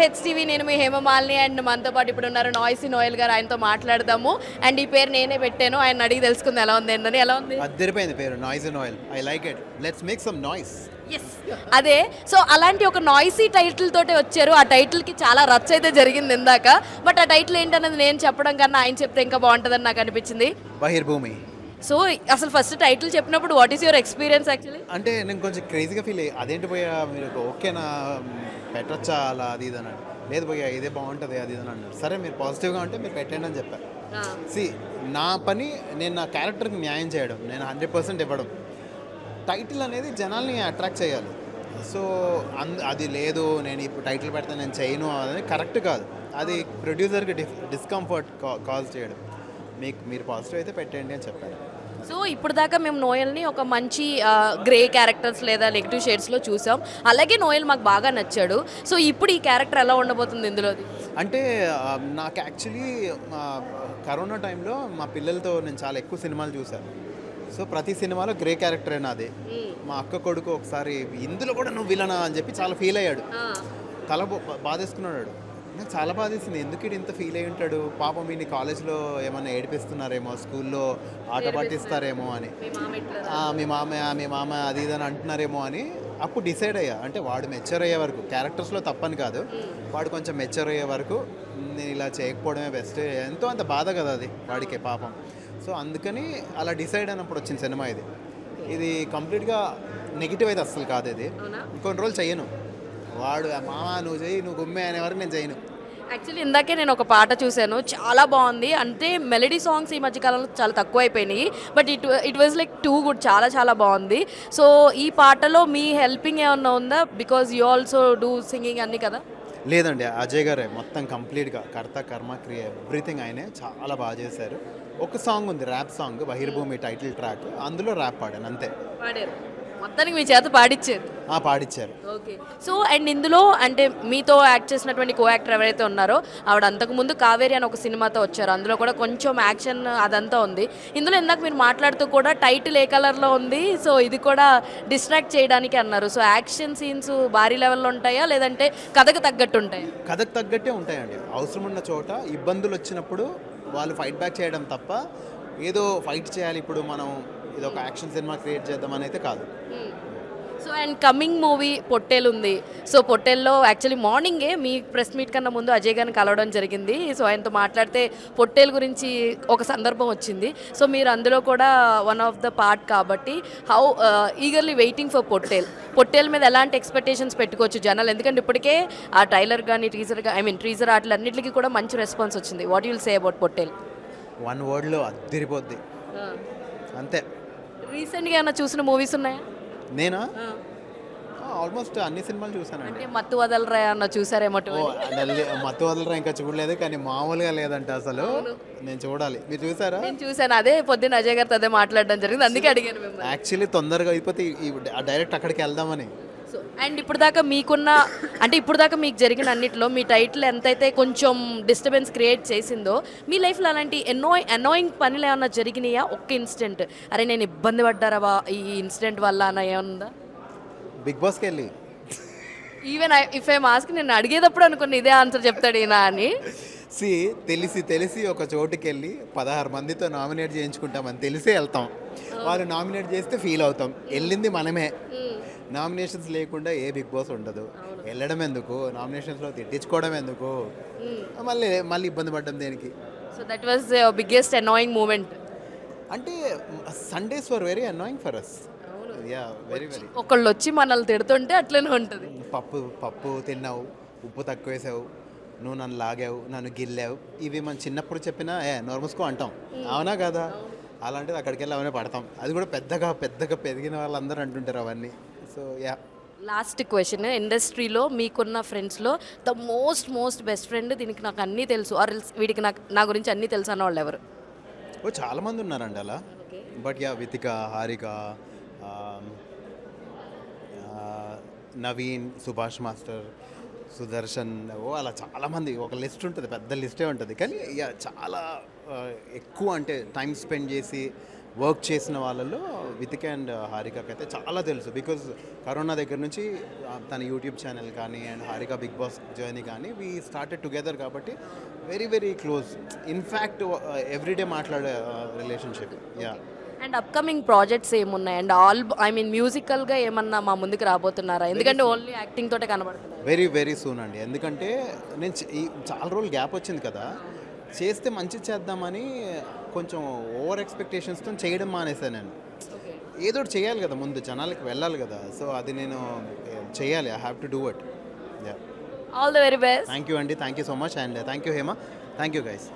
HTV నేను మీ Hema Malini and మనతో పాటు ఇప్పుడు ఉన్నారు నాయిసీ నోయల్ గారు. ఆయనతో మాట్లాడదాము. అండ్ ఈ పేరు నేనే పెట్టాను, ఆయన అడిగి తెలుసుకుంది ఎలా ఉంది ఏంటని. ఎలా ఉంది? అద్దరిపోయింది పేరు noisy Noel. I like it. Let's make some noise. అదే, సో అలాంటి ఒక నాయిసీ టైటిల్ తోటే వచ్చారు. ఆ టైటిల్కి చాలా రచ్చ అయితే జరిగింది ఇందాక. బట్ ఆ టైటిల్ ఏంటనేది నేను చెప్పడం కన్నా ఆయన చెప్తే ఇంకా బాగుంటుందని నాకు అనిపించింది. బహిర్భూమి. సో అసలు ఫస్ట్ టైటిల్ చెప్పినప్పుడు what is your experience actually? అంటే నేను కొంచెం క్రేజీగా ఫీల్ అయ్యి అదేంటి పోయా మీరు ఓకేనా పెట్టచ్చా అలా అది ఇది అన్నాడు. లేదు పోయా ఇదే బాగుంటుంది అది ఇది అని అన్నాడు. సరే మీరు పాజిటివ్గా ఉంటే మీరు పెట్టండి అని చెప్పారు. నా పని నేను నా క్యారెక్టర్కి న్యాయం చేయడం, నేను 100% ఇవ్వడం. టైటిల్ అనేది జనాల్ని అట్రాక్ట్ చేయాలి. సో అది లేదు నేను ఇప్పుడు టైటిల్ పెడితే నేను చేయను అనేది కరెక్ట్ కాదు. అది ప్రొడ్యూసర్కి డిస్కంఫర్ట్ కాజ్ చేయడం. మీరు పాజిటివ్ అయితే పెట్టండి అని చెప్పారు. సో ఇప్పుడు దాకా మేము నోయల్ని ఒక మంచి గ్రే క్యారెక్టర్స్ లేదా నెగిటివ్ షేడ్స్లో చూసాం. అలాగే నోయల్ మాకు బాగా నచ్చాడు. సో ఇప్పుడు ఈ క్యారెక్టర్ ఎలా ఉండబోతుంది ఇందులోది? అంటే నాకు యాక్చువల్లీ కరోనా టైంలో మా పిల్లలతో నేను చాలా ఎక్కువ సినిమాలు చూశాను. సో ప్రతి సినిమాలో గ్రే క్యారెక్టరే నాది. మా అక్క కొడుకు ఒకసారి ఇందులో కూడా నువ్వు విలనా అని చెప్పి చాలా ఫీల్ అయ్యాడు. తల బాధేసుకున్నాడు. నాకు చాలా బాధేసింది. ఎందుకు ఇంత ఫీల్ అయ్యి ఉంటాడు పాపం. మీ కాలేజ్లో ఏమన్నా ఏడిపిస్తున్నారేమో, స్కూల్లో ఆట పట్టిస్తారేమో అని, మీ మామ అది ఇదని అంటున్నారేమో అని అప్పుడు డిసైడ్ అయ్యా. అంటే వాడు మెచ్యూర్ అయ్యే వరకు, క్యారెక్టర్స్లో తప్పని కాదు, వాడు కొంచెం మెచ్యూర్ అయ్యే వరకు నేను ఇలా చేయకపోవడమే బెస్ట్. ఎంతో అంత బాధ కదా అది వాడికి పాపం. సో అందుకని అలా డిసైడ్ అయినప్పుడు వచ్చిన సినిమా ఇది. ఇది కంప్లీట్గా నెగిటివ్ అయితే అస్సలు కాదు. ఇది ఇంకొన్ని రోజులు చెయ్యను. వాడు మామ నువ్వు చెయ్యి, నువ్వు గుమ్మే అనే వరకు నేను చేయను. యాక్చువల్లీ ఇందాకే నేను ఒక పాట చూశాను, చాలా బాగుంది. అంటే మెలడీ సాంగ్స్ ఈ మధ్యకాలంలో చాలా తక్కువ అయిపోయినాయి. But it was like too good. చాలా చాలా బాగుంది. సో ఈ పాటలో మీ హెల్పింగ్ ఏమన్నా ఉందా? Because you also do singing అన్నీ కదా. లేదండి, అజయ్ గారే మొత్తం కంప్లీట్గా కర్త కర్మ క్రియ ఎవ్రీథింగ్ ఆయనే చాలా బాగా చేశారు. ఒక సాంగ్ ఉంది, ర్యాప్ సాంగ్, బహిర్భూమి టైటిల్ ట్రాక్, అందులో ర్యాప్ పాడాను అంతే. పాడారు మొత్తానికి, మీ చేత పాడిచ్చారు. పాడిచ్చారు. ఓకే. సో అండ్ ఇందులో అంటే మీతో యాక్ట్ చేసినటువంటి కో యాక్టర్ ఎవరైతే ఉన్నారో ఆవిడ అంతకుముందు కావేరి అని ఒక సినిమాతో వచ్చారు. అందులో కూడా కొంచెం యాక్షన్ అదంతా ఉంది. ఇందులో ఇందాక మీరు మాట్లాడుతూ కూడా టైటిల్ ఏ కలర్లో ఉంది, సో ఇది కూడా డిస్ట్రాక్ట్ చేయడానికి అన్నారు. సో యాక్షన్ సీన్స్ భారీ లెవెల్లో ఉంటాయా లేదంటే కథకు తగ్గట్టు ఉంటాయా? కథకు తగ్గట్టే ఉంటాయండి. అవసరం ఉన్న చోట ఇబ్బందులు వచ్చినప్పుడు వాళ్ళు ఫైట్ బ్యాక్ చేయడం తప్ప ఏదో ఫైట్ చేయాలి ఇప్పుడు మనం ఇది ఒక యాక్షన్ సినిమా క్రియేట్ చేద్దామని అయితే కాదు. సో అండ్ కమింగ్ మూవీ పొట్టేలు ఉంది. సో పొట్టేల్లో యాక్చువల్లీ మార్నింగే మీ ప్రెస్ మీట్ కన్నా ముందు అజయ్ గారిని కలవడం జరిగింది. సో ఆయనతో మాట్లాడితే పొట్టేలు గురించి ఒక సందర్భం వచ్చింది. సో మీరు అందులో కూడా వన్ ఆఫ్ ద పార్ట్ కాబట్టి how eagerly waiting for Pottel మీద ఎలాంటి ఎక్స్పెక్టేషన్స్ పెట్టుకోవచ్చు జనాలు? ఎందుకంటే ఇప్పటికే ఆ ట్రైలర్ కానీ టీజర్ ఆటలు అన్నింటికి కూడా మంచి రెస్పాన్స్ వచ్చింది. What you'll say about Pottel? One వర్డ్లో అద్దరిపోద్ది అంతే. రీసెంట్గా ఏమైనా చూసిన మూవీస్ ఉన్నాయా? నేనా ఆల్మోస్ట్ అన్ని సినిమాలు చూసాను. అంటే మత్తు వదలరా అన్న చూసారేమో? మత్తు వదలరా ఇంకా చూడలేదు, కానీ మామూలుగా లేదంటే అసలు నేను చూడాలి. మీరు చూసారా? నేను చూసాను. అదే పొద్దున్న అజయ్ గారితో అదే మాట్లాడడం జరిగింది, అందుకే అడిగాను మిమ్మల్ని. యాక్చువల్లీ తొందరగా అయిపోతే డైరెక్ట్ అక్కడికి వెళ్దామని. సో అండ్ ఇప్పుడు దాకా మీకు జరిగిన అన్నిటిలో మీ టైటిల్ ఎంతైతే కొంచెం డిస్టర్బెన్స్ క్రియేట్ చేసిందో, మీ లైఫ్లో అలాంటి అనాయింగ్ పనులు ఏమన్నా జరిగినాయా? ఒక్క ఇన్సిడెంట్, అరే నేను ఇబ్బంది పడ్డారా ఈ ఇన్సిడెంట్ వల్ల అన్న ఏమన్నా? బిగ్ బాస్కి వెళ్ళి ఈవెన్ ఇఫ్ ఐ మాస్క్ నేను అడిగేటప్పుడు అనుకున్న ఇదే ఆన్సర్ చెప్తాడు ఈయన అని. తెలిసి ఒక చోటుకి వెళ్ళి 16 మందితో నామినేట్ చేయించుకుంటామని తెలిసే వెళ్తాం. వాళ్ళు నామినేట్ చేస్తే ఫీల్ అవుతాం. వెళ్ళింది మనమే. నామినేషన్స్ లేకుండా ఏ బిగ్ బాస్ ఉండదు. వెళ్ళడం ఎందుకు, నామినేషన్స్లో తిట్టించుకోవడం ఎందుకు, మళ్ళీ ఇబ్బంది పడ్డం దేనికి? So that was biggest annoying moment. అంటే Sundays were very annoying for us. Very ఒకళ్ళు వచ్చి మనల్ని తిడుతుంటే అట్లనే ఉంటుంది. పప్పు తిన్నావు, ఉప్పు తక్కువ వేసావు, నువ్వు నన్ను లాగావు, నన్ను గిల్లావు, ఇవి మనం చిన్నప్పుడు చెప్పినా నోర్మస్కో అంటాం, అవునా కదా? అలాంటిది అక్కడికి వెళ్ళి అవన్నీ పడతాం. అది కూడా పెద్దగా పెరిగిన వాళ్ళందరూ అంటుంటారు అవన్నీ. సో లాస్ట్ క్వశ్చన్, ఇండస్ట్రీలో మీకున్న ఫ్రెండ్స్లో ద మోస్ట్ బెస్ట్ ఫ్రెండ్, దీనికి నాకు అన్నీ తెలుసు, ఆర్ వీడికి నా గురించి అన్నీ తెలుసు అన్న వాళ్ళు ఎవరు? చాలామంది ఉన్నారండి అలా. బట్ వితిక, హారిక, నవీన్, సుభాష్ మాస్టర్, సుదర్శన్, అలా చాలామంది, ఒక లిస్ట్ ఉంటుంది, పెద్ద లిస్టే ఉంటుంది. కానీ చాలా ఎక్కువ అంటే టైం స్పెండ్ చేసి వర్క్ చేసిన వాళ్ళలో వితిక అండ్ హారికకి అయితే చాలా తెలుసు. బికాజ్ కరోనా దగ్గర నుంచి తన యూట్యూబ్ ఛానల్ కానీ and Harika Bigg Boss journey కానీ వీ స్టార్టెడ్ టుగెదర్ కాబట్టి very very close. In fact everyday మాట్లాడే relationship. Yeah. And upcoming projects ఏమున్నాయి అండ్ ఐ మీన్ మ్యూజికల్గా ఏమన్నా మా ముందుకు రాబోతున్నారా? ఎందుకంటే ఓన్లీ యాక్టింగ్ తోటే కనబడుతున్నారు. వెరీ వెరీ సూన్ అండి. ఎందుకంటే నేను చాలా రోజులు గ్యాప్ వచ్చింది కదా, చేస్తే మంచి చేద్దామని కొంచెం ఓవర్ ఎక్స్పెక్టేషన్స్తో చేయడం మానేసాను నేను. ఏదో ఒకటి చేయాలి కదా, ముందు జనాలకి వెళ్ళాలి కదా. సో అది నేను చేయాలి. I have to do it. Yeah. All the very best. Thank you అండి. Thank you so much and thank you Hema. Thank you guys.